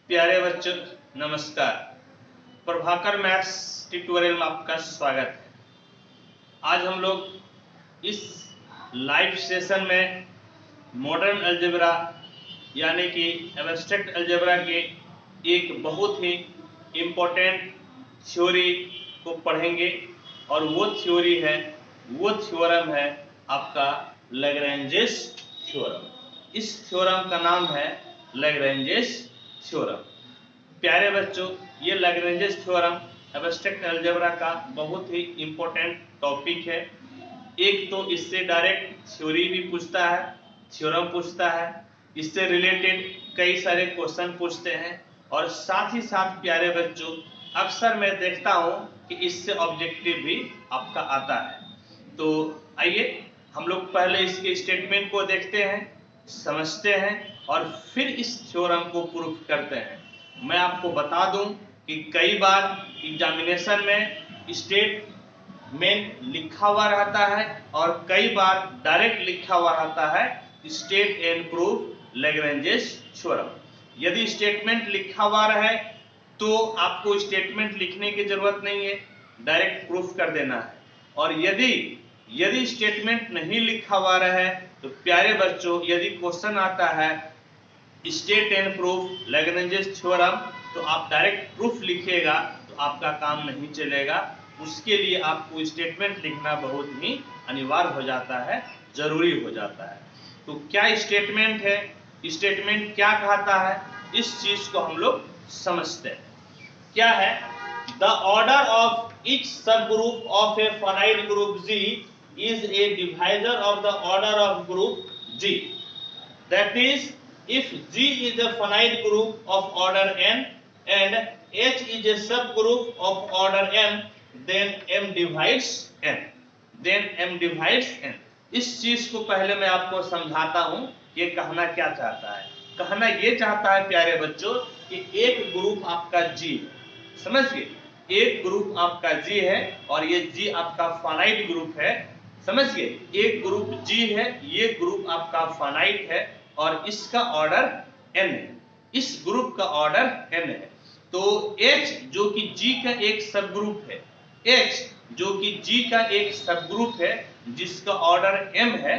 प्यारे बच्चों नमस्कार। प्रभाकर मैथ्स ट्यूटोरियल में आपका स्वागत है। आज हम लोग इस लाइव सेशन में मॉडर्न अलजेब्रा यानी कि एब्स्ट्रैक्ट अलजेब्रा के एक बहुत ही इम्पोर्टेंट थ्योरी को पढ़ेंगे और वो थ्योरम है आपका लैग्रेंजेस थ्योरम। इस थ्योरम का नाम है लैग्रेंजेस थ्योरम। प्यारे बच्चों, ये लैग्रेंजेस थ्योरम एब्स्ट्रैक्ट अलजेब्रा का बहुत ही इम्पोर्टेंट टॉपिक है। एक तो इससे डायरेक्ट थ्योरी भी पूछता है, थ्योरम पूछता है, इससे रिलेटेड कई सारे क्वेश्चन पूछते हैं और साथ ही साथ प्यारे बच्चों अक्सर मैं देखता हूँ कि इससे ऑब्जेक्टिव भी आपका आता है। तो आइए हम लोग पहले इसके स्टेटमेंट को देखते हैं, समझते हैं और फिर इस थ्योरम को प्रूफ करते हैं। मैं आपको बता दूं कि कई बार एग्जामिनेशन में स्टेटमेंट लिखा हुआ रहता है और कई बार डायरेक्ट लिखा हुआ रहता है state and proof Lagrange's theorem. यदि स्टेटमेंट लिखा हुआ रहे तो आपको स्टेटमेंट लिखने की जरूरत नहीं है, डायरेक्ट प्रूफ कर देना है। और यदि स्टेटमेंट नहीं लिखा हुआ रहे तो प्यारे बच्चों यदि क्वेश्चन आता है state and proof Lagrange's theorem तो आप डायरेक्ट प्रूफ लिखिएगा तो आपका काम नहीं चलेगा। उसके लिए आपको स्टेटमेंट लिखना बहुत ही अनिवार्य हो जाता है, जरूरी हो जाता है। तो क्या स्टेटमेंट है, स्टेटमेंट क्या कहता है, इस चीज को हम लोग समझते हैं। क्या है? The order of each subgroup of a finite group G is a divisor of the order of group G. That is, if G is a finite group of order n and H is a subgroup of order m, then m divides n. इस चीज को पहले मैं आपको समझाता हूं। ये कहना क्या चाहता है? कहना ये चाहता है प्यारे बच्चों कि एक ग्रुप आपका G है, समझ गए? एक ग्रुप आपका G है और ये G आपका फाइनाइट ग्रुप है, समझ गए? एक ग्रुप G है, ये ग्रुप आपका फाइनाइट है और इसका ऑर्डर n है, इस ग्रुप का ऑर्डर n है। तो H जो कि G का एक सब ग्रुप है, H जो कि G का एक सब ग्रुप है जिसका ऑर्डर m है,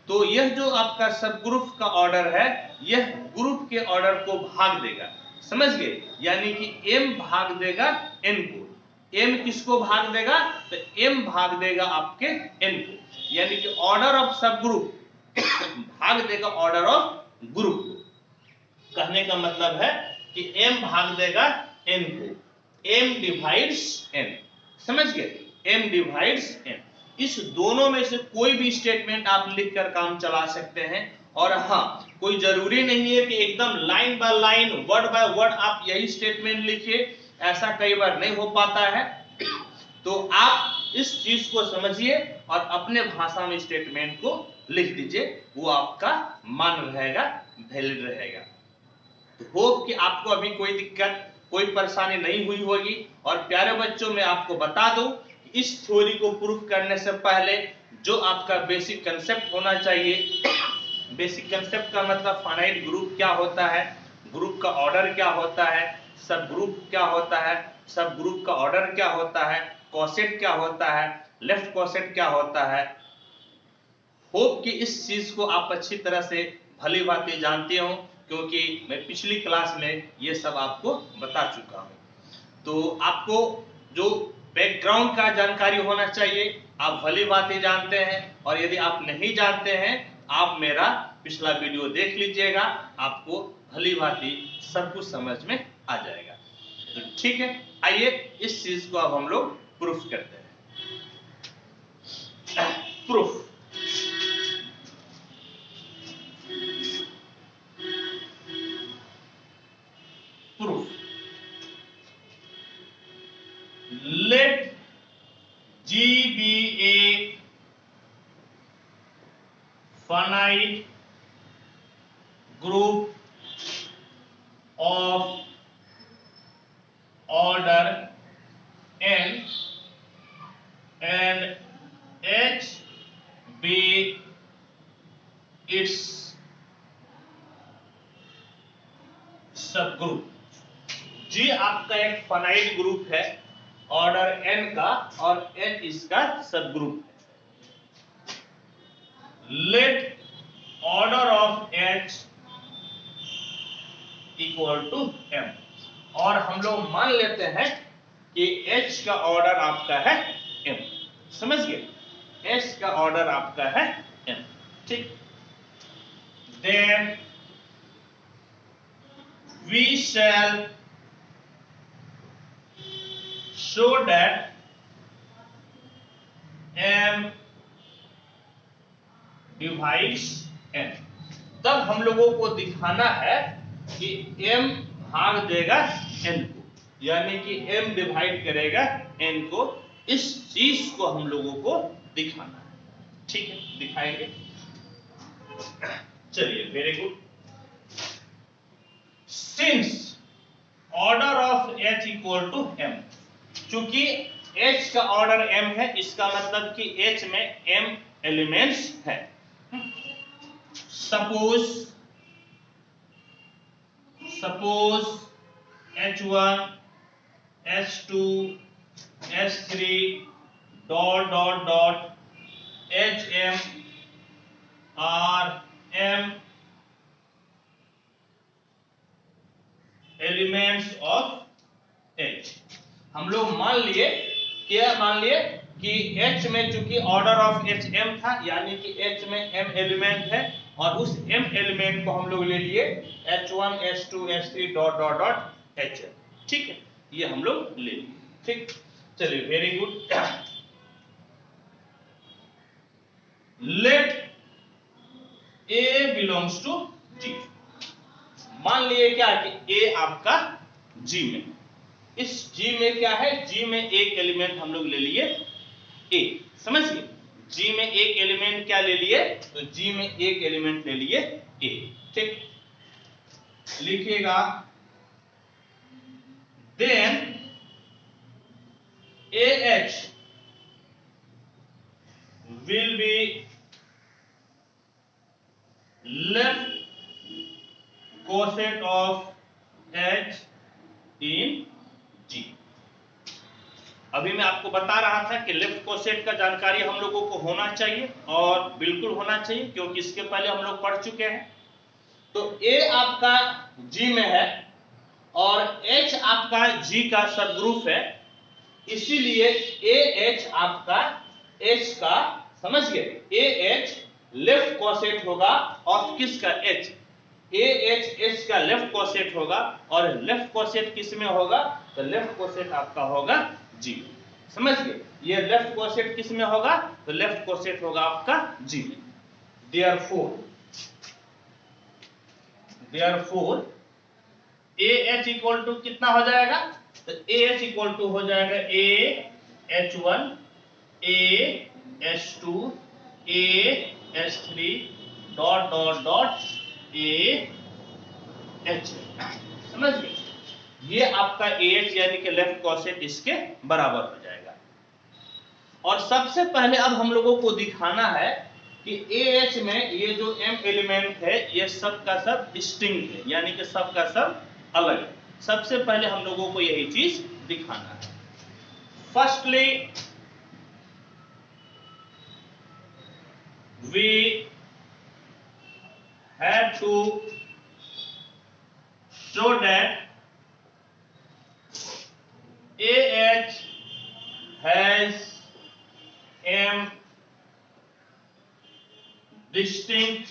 तो यह जो आपका सब ग्रुप का ऑर्डर है यह ग्रुप के ऑर्डर को भाग देगा, समझ गए? यानी कि m भाग देगा n को। m किसको भाग देगा? तो m भाग देगा आपके n को, यानी कि ऑर्डर ऑफ सब ग्रुप भाग देगा ऑर्डर ऑफ ग्रुप को। कहने का मतलब है कि m भाग देगा n को, m डिवाइड्स n, समझ गए? m divides n। इस दोनों में से कोई भी स्टेटमेंट आप लिखकर काम चला सकते हैं। और हाँ, कोई जरूरी नहीं है कि एकदम line by line word by word आप यही स्टेटमेंट लिखिए, ऐसा कई बार नहीं हो पाता है। तो आप इस चीज को समझिए और अपने भाषा में स्टेटमेंट को लिख दीजिए, वो आपका मान रहेगा, वैलिड रहेगा। तो होप कि आपको अभी कोई दिक्कत, कोई परेशानी नहीं हुई होगी। और प्यारे बच्चों मैं आपको बता दूं कि इस थ्योरी को प्रूफ करने से पहले जो आपका बेसिक कंसेप्ट होना चाहिए, बेसिक कंसेप्ट का मतलब फाइनाइट ग्रुप क्या होता है, ग्रुप का ऑर्डर क्या होता है, सब ग्रुप क्या होता है, सब ग्रुप का ऑर्डर क्या होता है, कॉसेट क्या होता है, लेफ्ट कॉसेट क्या होता है। होप कि इस चीज को आप अच्छी तरह से भली भांति जानते हो, क्योंकि मैं पिछली क्लास में ये सब आपको बता चुका हूं। तो आपको जो बैकग्राउंड का जानकारी होना चाहिए आप भली भांति जानते हैं, और यदि आप नहीं जानते हैं आप मेरा पिछला वीडियो देख लीजिएगा, आपको भली भांति सब कुछ समझ में आ जाएगा। तो ठीक है, आइए इस चीज को अब हम लोग प्रूफ करते हैं। Proof let G be a finite group of order n and H be its subgroup। Divide group है ऑर्डर n का और n इसका सब ग्रुप है। Let order of h equal to m, और हम लोग मान लेते हैं कि h का ऑर्डर आपका है m। समझ गए, h का ऑर्डर आपका है m। ठीक, then we shall show that m divides n। तब हम लोगों को दिखाना है कि m भाग देगा n को, यानी कि m डिवाइड करेगा n को। इस चीज को हम लोगों को दिखाना है। ठीक है, दिखाएंगे। चलिए, very good. Since order of h equal to m, चूंकि h का ऑर्डर m है, इसका मतलब कि h में m एलिमेंट्स है। Suppose h1 h2 h3 dot dot dot hm are m elements of h। हम लोग मान लिए, क्या मान लिए कि h में चूंकि ऑर्डर ऑफ h m था, यानी कि h में m एलिमेंट है, और उस m एलिमेंट को हम लोग ले लिए h1 h2 h3 dot dot dot h। ठीक है, ये हम लोग ले लिए। ठीक, चलिए, very good. Let a belongs to g। मान लिए क्या कि a आपका g में, इस g में क्या है, g में एक एलिमेंट हम लोग ले लिए a। समझिए, g में एक एलिमेंट क्या ले लिए, तो g में एक एलिमेंट ले लिए a। ठीक, लिखिएगा then ah will be left quotient of h in g। अभी मैं आपको बता रहा था कि लेफ्ट कोसेट का जानकारी हम लोगों को होना चाहिए, और बिल्कुल होना चाहिए, क्योंकि इसके पहले हम लोग पढ़ चुके हैं। तो a आपका g में है और h आपका g का सब ग्रुप है, इसीलिए ah आपका h का, समझ गए, ah लेफ्ट कोसेट होगा ऑफ किसका, h। ah h का लेफ्ट कोसेट होगा, और लेफ्ट कोसेट किस में होगा, तो लेफ्ट कोसेट आपका होगा g। समझ गए, ये लेफ्ट कोसेट किस में होगा, तो लेफ्ट कोसेट होगा आपका g में। देयरफॉर ah इक्वल टू कितना हो जाएगा, तो ah इक्वल टू हो जाएगा a h1 a h2 a h3 dot dot dot a h। समझ गए, ये आपका ah यानी कि लेफ्ट कोसेट इसके बराबर हो जाएगा। और सबसे पहले अब हम लोगों को दिखाना है कि ah में ये जो m एलिमेंट है, ये सब का सब डिस्टिंक्ट है, यानी कि सब का सब अलग है। सबसे पहले हम लोगों को यही चीज दिखाना है। Firstly we have to show that ah has m distinct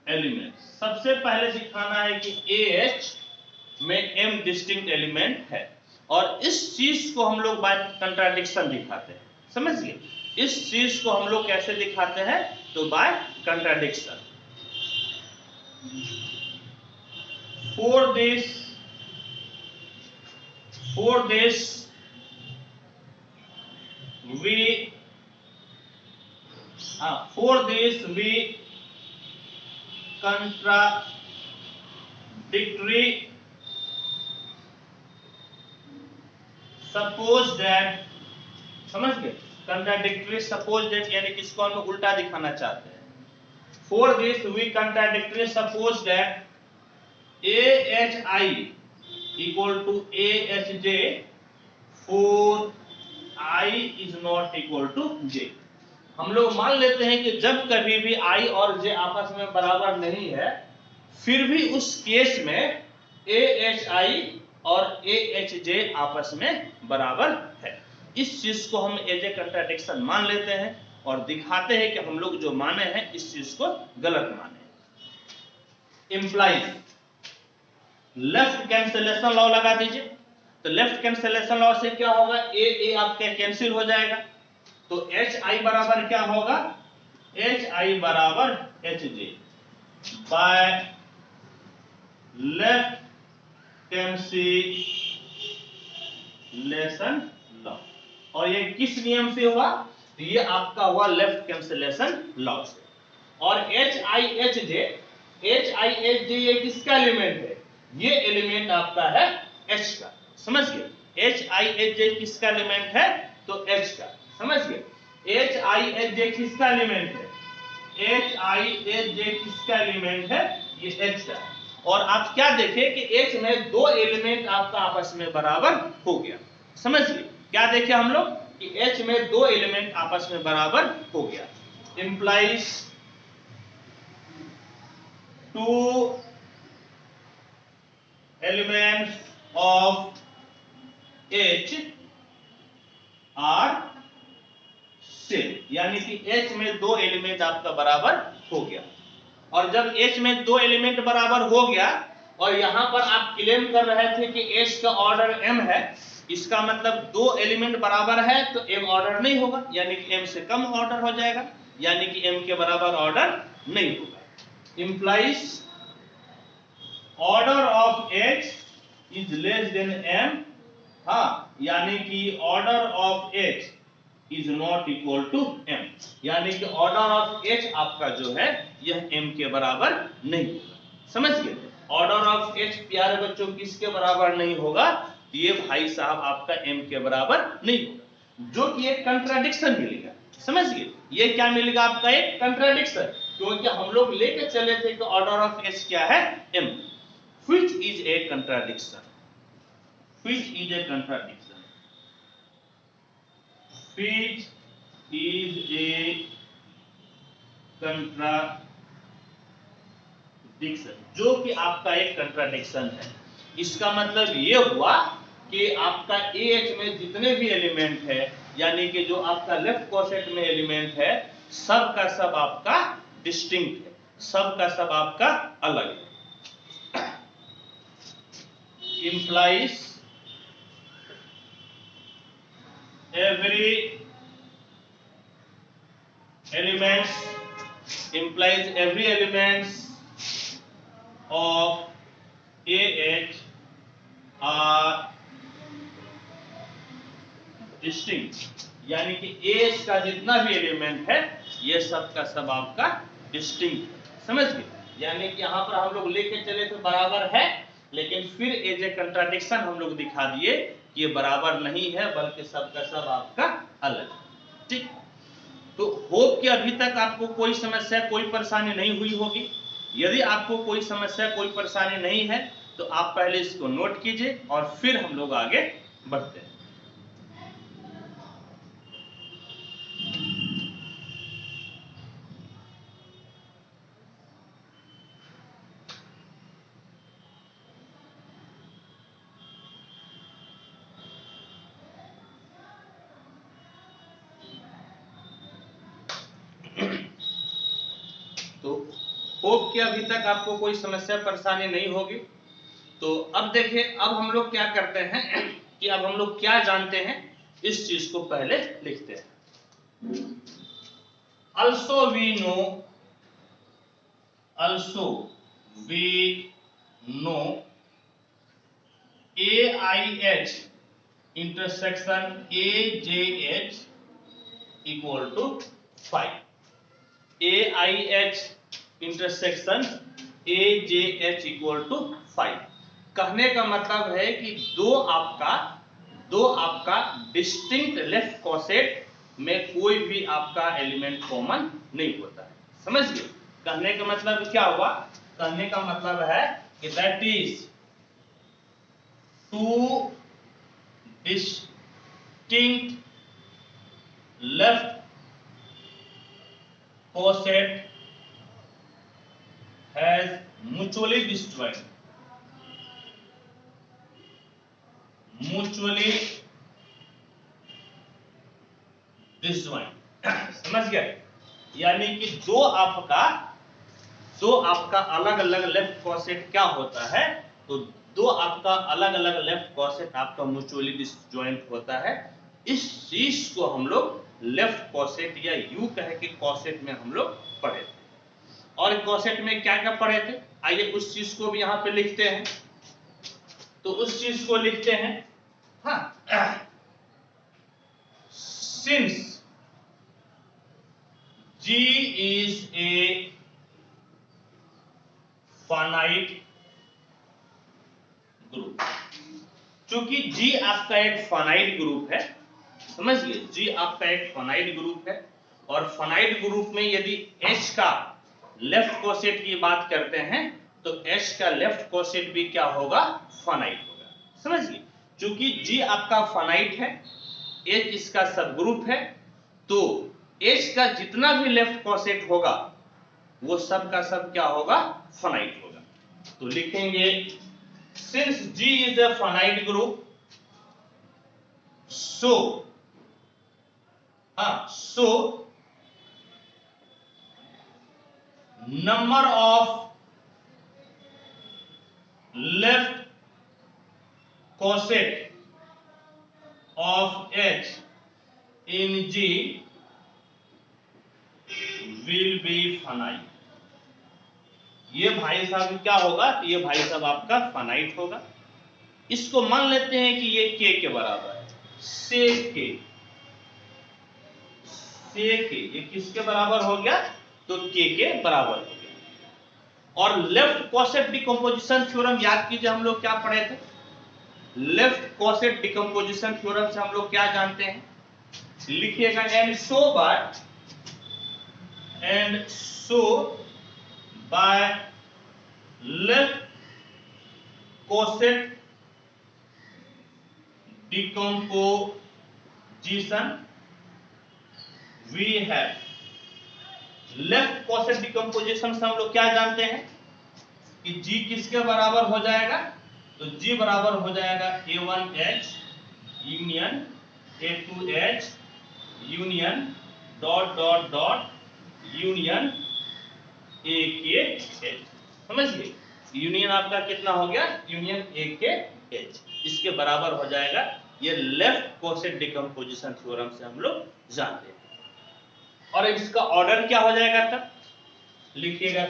element. सबसे पहले दिखाना है कि ah में m डिस्टिंक्ट एलिमेंट है, और इस चीज को हम लोग बाय कंट्राडिक्शन दिखाते हैं। समझिए, इस चीज को हम लोग कैसे दिखाते हैं, तो by contradiction. For this we contradictory suppose that, समझ गए, contradictory suppose that यानी किसको हम लोग उल्टा दिखाना चाहते हैं। For this we contradictory suppose that ahi equal to AHJ for I is not equal to J। हम लोग मान लेते हैं कि जब कभी भी I और J आपस में बराबर नहीं है, फिर भी उस केस में AHI और AHJ आपस में बराबर है। इस चीज को हम एज ए कंट्राडिक्शन मान लेते हैं और दिखाते हैं कि हम लोग जो माने हैं इस चीज को गलत माने। इंप्लाइज लेफ्ट कैंसिलेशन लॉ लगा दीजिए। तो लेफ्ट कैंसिलेशन लॉ से क्या होगा, ए आपके कैंसिल हो जाएगा, तो HI बराबर क्या होगा, HI बराबर HJ by left cancellation law. और ये किस नियम से हुआ, तो ये आपका हुआ लेफ्ट कैंसिलेशन लॉ से। और HIHJ ये किसका एलिमेंट है, ये एलिमेंट आपका है H का, समझ गए। HIHJ किसका एलिमेंट है, तो H का, समझ गए। HIHJ किसका एलिमेंट है, HIHJ किसका एलिमेंट है, ये H का। और आप क्या देखें कि H में दो एलिमेंट आपका आपस में बराबर हो गया, समझ गए। क्या देखे हम लोग कि H में दो एलिमेंट आपस में बराबर हो गया। Implies two elements of H are same, यानी कि H में दो एलिमेंट आपका बराबर हो गया। और जब H में दो एलिमेंट बराबर हो गया और यहां पर आप क्लेम कर रहे थे कि H का ऑर्डर M है, इसका मतलब दो एलिमेंट बराबर है तो M ऑर्डर नहीं होगा, यानी कि M से कम ऑर्डर हो जाएगा, यानी कि M के बराबर ऑर्डर नहीं होगा। Implies order of H is less than M, हाँ, यानी कि order of H is not equal to M, यानी कि ऑर्डर ऑफ H आपका जो है यह M के बराबर नहीं होगा, समझ गए। ऑर्डर ऑफ H प्यारे बच्चों किसके बराबर नहीं होगा, ये भाई साहब आपका M के बराबर नहीं होगा, जो कि एक कंट्राडिक्शन मिलेगा, समझ गए। ये क्या मिलेगा आपका, एक कंट्राडिक्शन, क्योंकि हम लोग लेके चले थे कि ऑर्डर ऑफ H क्या है, M, which is a contradiction, which is a contradiction, which is a contradiction, जो कि आपका एक कंट्राडिक्शन है। इसका मतलब ये हुआ कि आपका AH में जितने भी एलिमेंट है, यानी कि जो आपका लेफ्ट कोसेट में एलिमेंट है, सब का सब आपका डिस्टिंक्ट है, सब का सब आपका अलग है। Implies every elements of AH are distinct, यानी कि AH का जितना भी एलिमेंट है ये सब का सब आपका डिस्टिंक्ट, समझ गए। यानी कि यहाँ पर हम लोग लेके चले तो बराबर है, लेकिन फिर एज ए कंट्राडिक्शन हम लोग दिखा दिए कि ये बराबर नहीं है, बल्कि सब का सब आपका अलग, ठीक। तो होप कि अभी तक आपको कोई समस्या कोई परेशानी नहीं हुई होगी। यदि आपको कोई समस्या कोई परेशानी नहीं है तो आप पहले इसको नोट कीजिए और फिर हम लोग आगे बढ़ते हैं। तो होप कि अभी तक आपको कोई समस्या परेशानी नहीं होगी। तो अब देखिए, अब हम लोग क्या करते हैं कि अब हम लोग क्या जानते हैं इस चीज को पहले लिखते हैं। also we know AIH intersection AJH equal to 5, AIH intersection AJH equal to 5। कहने का मतलब है कि दो आपका डिस्टिंक्ट लेफ्ट कोसेट में कोई भी आपका एलिमेंट कॉमन नहीं होता है, समझ गए। कहने का मतलब क्या हुआ, कहने का मतलब है कि that is two distinct left coset has mutually disjoint. Mutually disjoint. समझ गए? यानी कि दो आपका अलग अलग लेफ्ट कॉसेट क्या होता है, तो दो आपका अलग अलग लेफ्ट कॉसेट आपका म्यूचुअली डिसजॉइंट होता है। इस चीज को हम लोग लेफ्ट कॉसेट या यू कह के कॉसेट में हम लोग पढ़े थे। और कॉसेट में क्या क्या पढ़े थे, आइए उस चीज को भी यहां पे लिखते हैं। तो उस चीज को लिखते हैं, हाँ, since G is a finite group. चूंकि G आपका एक फाइनाइट ग्रुप है, समझिए G आपका एक फाइनाइट ग्रुप है, और फाइनाइट ग्रुप में यदि H का लेफ्ट कोसेट की बात करते हैं तो H का लेफ्ट कोसेट भी क्या होगा, फाइनाइट होगा। समझिए चूंकि G आपका फाइनाइट है, H इसका सब ग्रुप है, तो H का जितना भी लेफ्ट कोसेट होगा वो सब का सब क्या होगा, फाइनाइट होगा। तो लिखेंगे since G is a finite group, so number of left coset of H in G will be finite। ये भाई साहब क्या होगा, ये भाई साहब आपका फाइनाइट होगा। इसको मान लेते हैं कि ये k के बराबर है, से के ये किसके बराबर हो गया, तो k के बराबर हो गया। और लेफ्ट कॉसेट डिकम्पोजिशन थ्योरम याद कीजिए, हम लोग क्या पढ़े थे, लेफ्ट कॉसेट डिकम्पोजिशन थ्योरम से हम लोग क्या जानते हैं, लिखिएगा and so by left coset decomposition we have. Left coset decomposition से हम लोग क्या जानते हैं कि G किसके बराबर हो जाएगा, तो G बराबर हो जाएगा A1H union A2H union dot dot dot union AKH। समझिए यूनियन आपका कितना हो गया, यूनियन AKH, इसके बराबर हो जाएगा। ये लेफ्ट कोसेट डिकम्पोजिशन थ्योरम से हम लोग जानते हैं। और इसका ऑर्डर क्या हो जाएगा, तब लिखिएगा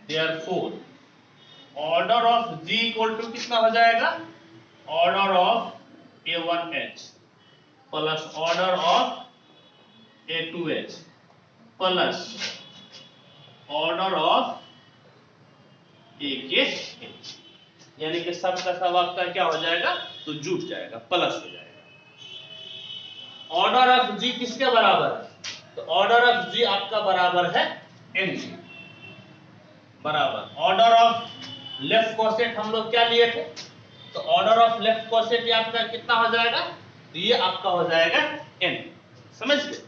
therefore order of G equal to कितना हो जाएगा, order of A1H plus order of A2H plus order of AKH, यानी कि सब का सब आपका क्या हो जाएगा, तो जुट जाएगा, प्लस हो जाएगा। ऑर्डर ऑफ G किसके बराबर है, तो ऑर्डर ऑफ G आपका बराबर है Mg बराबर ऑर्डर ऑफ लेफ्ट कोसेट हम लोग क्या लिए थे, तो ऑर्डर ऑफ लेफ्ट कोसेट ये आपका कितना हो जाएगा, तो ये आपका हो जाएगा M। समझ गए,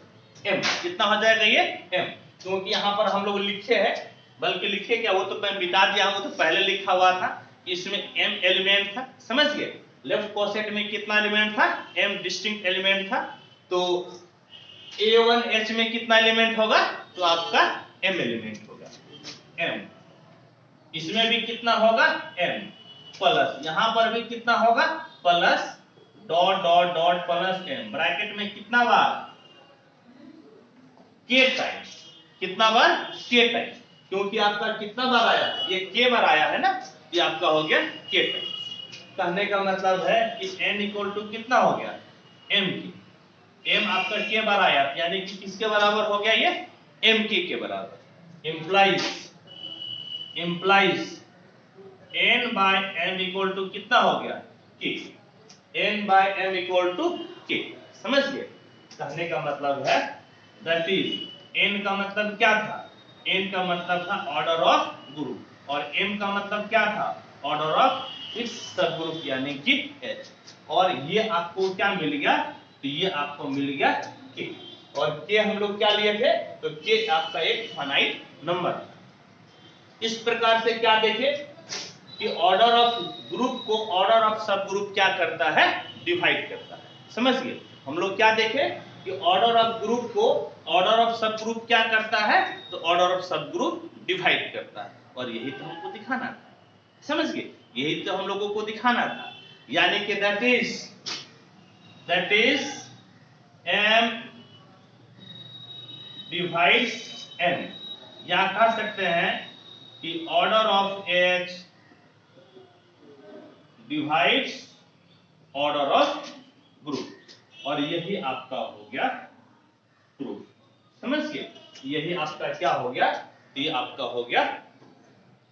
M कितना हो जाएगा, ये M, क्योंकि यहां पर हम लोग लिखे हैं, बल्कि लिखे क्या, वो तो मैं मिटा दिया, वो तो पहले लिखा हुआ था, इसमें M एलिमेंट था। समझ गए, लेफ्ट कोसेट में कितना एलिमेंट था, M डिस्टिंक्ट एलिमेंट था, तो A1H में कितना एलिमेंट होगा, तो आपका M एलिमेंट होगा, M, इसमें भी कितना होगा M, प्लस यहां पर भी कितना होगा, plus dot dot dot plus M, bracket में कितना बार, K टाइम्स, कितना बार, K टाइम्स, क्योंकि आपका कितना बार आया, ये K बार आया है ना, ये आपका हो गया K टाइम्स। कहने का मतलब है कि N इक्वल टू कितना हो गया, M की, M आपका K बार आया, यानी कि किसके बराबर हो गया, ये MK के बराबर, implies N by M equal to कितना हो गया, K, N by M equal to K। समझ गए, कहने का मतलब है दैट इज N का मतलब क्या था, N का मतलब था ऑर्डर ऑफ ग्रुप, और M का मतलब क्या था, ऑर्डर ऑफ इट्स सब ग्रुप यानी कि H। और ये आपको क्या मिल गया, तो ये आपको मिल गया K। और K हम लोग क्या लिए थे, तो K आपका एक फाइनाइट नंबर था। इस प्रकार से क्या देखे कि ऑर्डर ऑफ ग्रुप को ऑर्डर ऑफ सब ग्रुप क्या करता है, डिवाइड करता है। समझिए हम लोग क्या देखे कि ऑर्डर ऑफ ग्रुप को ऑर्डर ऑफ सब ग्रुप क्या करता है, तो ऑर्डर ऑफ सब ग्रुप डिवाइड करता है। और यही तो हमको दिखाना था, समझ गए, यही तो हम लोगों को दिखाना था। यानी कि that is M divides N, या कह सकते हैं कि order of H divides order of group. और यही आपका हो गया प्रूफ। समझ गए, यही आपका क्या हो गया, ये आपका हो गया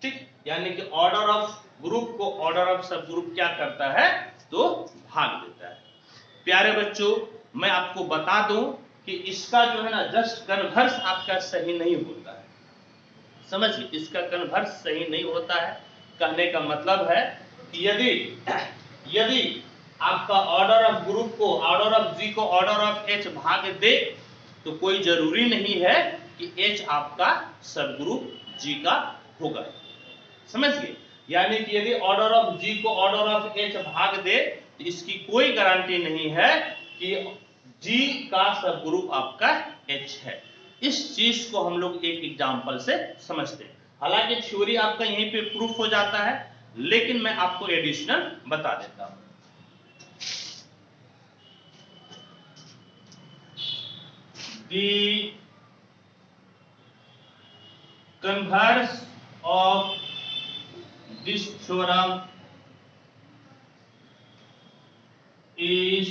ठीक। यानी कि ऑर्डर ऑफ ग्रुप को ऑर्डर ऑफ सब ग्रुप क्या करता है, तो भाग देता है। प्यारे बच्चों मैं आपको बता दूं कि इसका जो है ना जस्ट कन्वर्स आपका सही नहीं होता है। समझिए इसका कन्वर्स सही नहीं होता है। कहने का मतलब है कि यदि आपका ऑर्डर ऑफ ग्रुप को ऑर्डर ऑफ जी को ऑर्डर ऑफ एच भाग दे, तो कोई जरूरी नहीं है कि एच आपका सब ग्रुप जी का होगा। समझिए, यानी कि यदि ऑर्डर ऑफ जी को ऑर्डर ऑफ एच भाग दे तो इसकी कोई गारंटी नहीं है कि जी का सब ग्रुप आपका एच है। इस चीज को हम लोग एक एग्जांपल से समझते हैं। हालांकि थ्योरी आपका यहीं पे प्रूफ हो जाता है, लेकिन मैं आपको एडिशनल बता देता हूं। The converse of this theorem is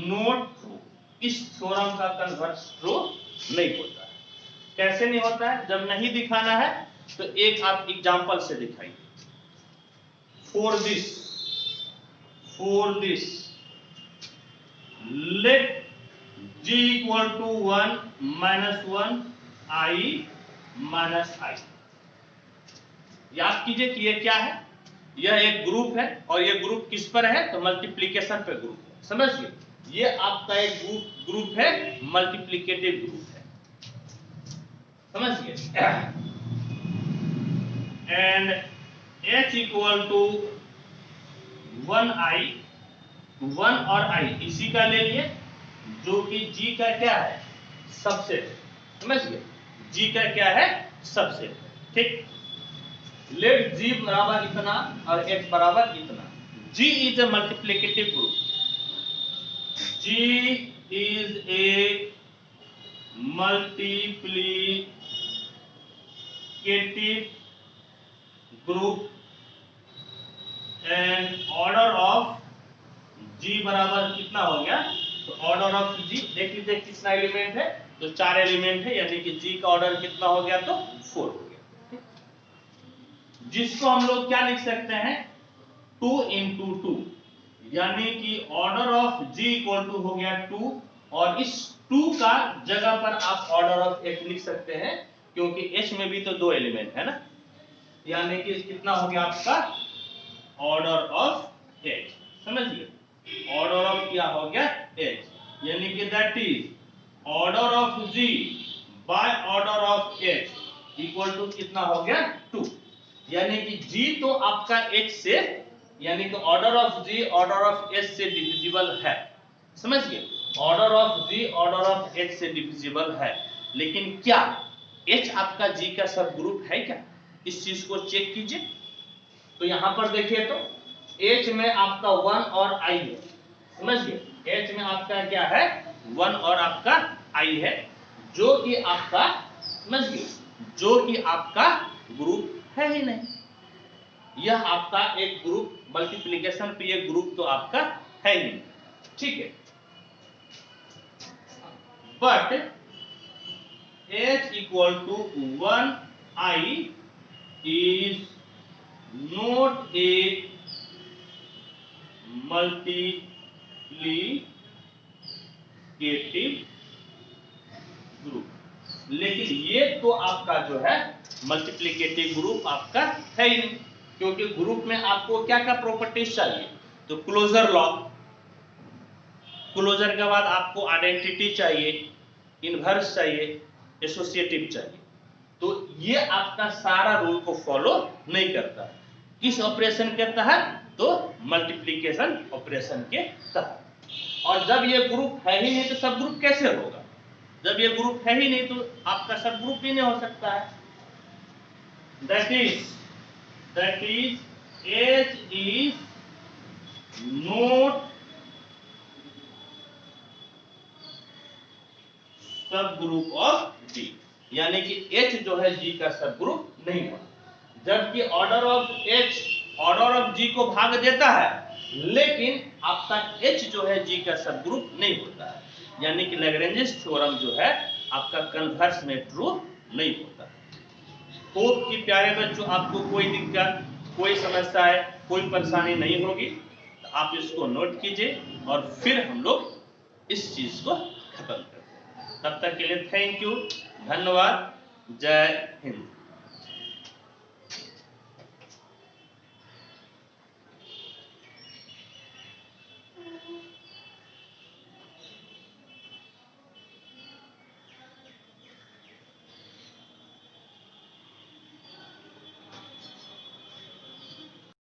not true। इस थ्योरम का कन्वर्स ट्रू नहीं होता है। कैसे नहीं होता है, जब नहीं दिखाना है तो एक आप एग्जांपल से दिखाइए। For this let G equal to 1 minus 1 I minus I। याद कीजिए कि ये क्या है, यह एक ग्रुप है और ये ग्रुप किस पर है, तो मल्टीप्लिकेशन पे ग्रुप है। समझिए ये आपका एक ग्रुप है, मल्टीप्लिकेटिव ग्रुप है। समझिए and H equal to 1I, 1 और I इसी का ले लिए जो कि G का क्या है, सबसेट। समझिए G का क्या है, सबसेट। ठीक, लेट G बराबर इतना और H बराबर इतना। G is a multiplicative group. G is a multiplicative group and order of G बराबर कितना हो गया, तो ऑर्डर ऑफ G देख लीजिए कितना एलिमेंट है, तो 4 एलिमेंट है, यानी कि G का ऑर्डर कितना हो गया, तो 4 हो गया। जिसको हम लोग क्या लिख सकते हैं, 2 into 2, यानी कि order of G equal to हो गया 2, और इस 2 का जगह पर आप ऑर्डर ऑफ H लिख सकते हैं, क्योंकि H में भी तो 2 एलिमेंट है ना, यानी कि कितना हो गया आपका ऑर्डर ऑफ H। समझिए ऑर्डर ऑफ क्या हो गया, H, यानी कि that is order of G by order of H equal to कितना हो गया 2। यानी कि G तो आपका H से, यानी कि order of G order of H से डिविजिबल है। समझिए order of G order of H से डिविजिबल है, लेकिन क्या H आपका G का सब ग्रुप है क्या, इस चीज को चेक कीजिए। तो यहां पर देखिए तो H में आपका 1 और I है। समझिए H में आपका क्या है, 1 और आपका I है, जो कि आपका, समझिए जो कि आपका ग्रुप है ही नहीं। यह आपका एक ग्रुप मल्टीप्लिकेशन पे ये ग्रुप तो आपका है ही नहीं। ठीक है, but H equal to 1I is not a multiplicative group. लेकिन ये तो आपका जो है मल्टीप्लिकेटिव ग्रुप आपका है ही नहीं। क्योंकि ग्रुप में आपको क्या क्या प्रॉपर्टीज चाहिए, तो क्लोजर लॉ, क्लोजर के बाद आपको आइडेंटिटी चाहिए, इनवर्स चाहिए, एसोसिएटिव चाहिए। तो ये आपका सारा रूल को फॉलो नहीं करता है। किस ऑपरेशन के तहत, तो मल्टीप्लिकेशन ऑपरेशन के तहत। और जब ये ग्रुप है ही नहीं तो सब ग्रुप कैसे होगा, जब ये ग्रुप है ही नहीं तो आपका सब ग्रुप भी नहीं हो सकता है। That is H is not सब ग्रुप ऑफ G, यानी कि H जो है G का सब ग्रुप नहीं हुआ। जबकि order of H order of G को भाग देता है, लेकिन आपका H जो है G का सब ग्रुप नहीं होता है, यानी कि लैग्रेंज थ्योरम जो है आपका कन्वर्स में ट्रू नहीं होता। होप कि प्यारे बच्चों आपको कोई दिक्कत, कोई समस्या है, कोई परेशानी नहीं होगी। तो आप इसको नोट कीजिए और फिर हम लोग इस चीज को खत्म करते हैं। तब तक के लिए थैंक यू, धन्यवाद, जय हिंद।